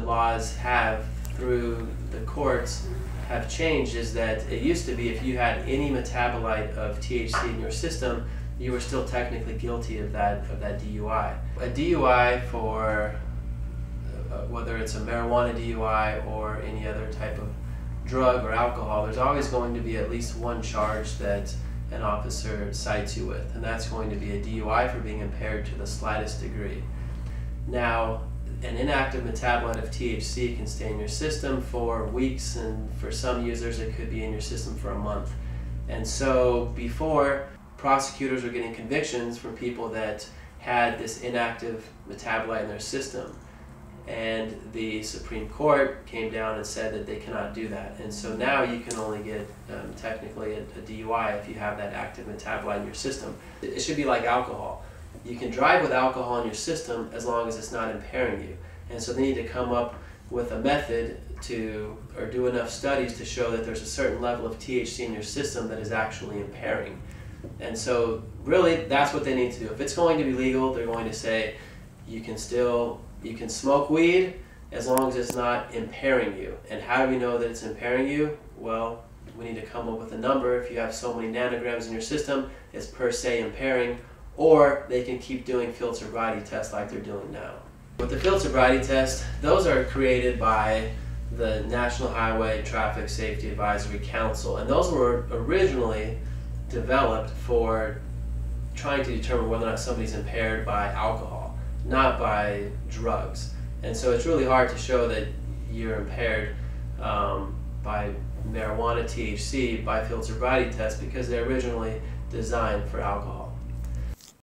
laws have through the courts have changed is that it used to be if you had any metabolite of THC in your system, you were still technically guilty of that DUI. A DUI for whether it's a marijuana DUI or any other type of drug or alcohol, there's always going to be at least one charge that an officer cites you with, and that's going to be a DUI for being impaired to the slightest degree. Now, an inactive metabolite of THC can stay in your system for weeks, and for some users it could be in your system for a month. And so before, prosecutors were getting convictions from people that had this inactive metabolite in their system. And the Supreme Court came down and said that they cannot do that. And so now you can only get technically a DUI if you have that active metabolite in your system. It should be like alcohol. You can drive with alcohol in your system as long as it's not impairing you. And so they need to come up with a method or do enough studies to show that there's a certain level of THC in your system that is actually impairing. And so really that's what they need to do. If it's going to be legal, they're going to say you can smoke weed as long as it's not impairing you. And how do we know that it's impairing you? Well, we need to come up with a number. If you have so many nanograms in your system, it's per se impairing, or they can keep doing field sobriety tests like they're doing now. With the field sobriety test, those are created by the National Highway Traffic Safety Advisory Council, and those were originally developed for trying to determine whether or not somebody's impaired by alcohol, not by drugs. And so it's really hard to show that you're impaired by marijuana, THC, by field sobriety tests, because they're originally designed for alcohol.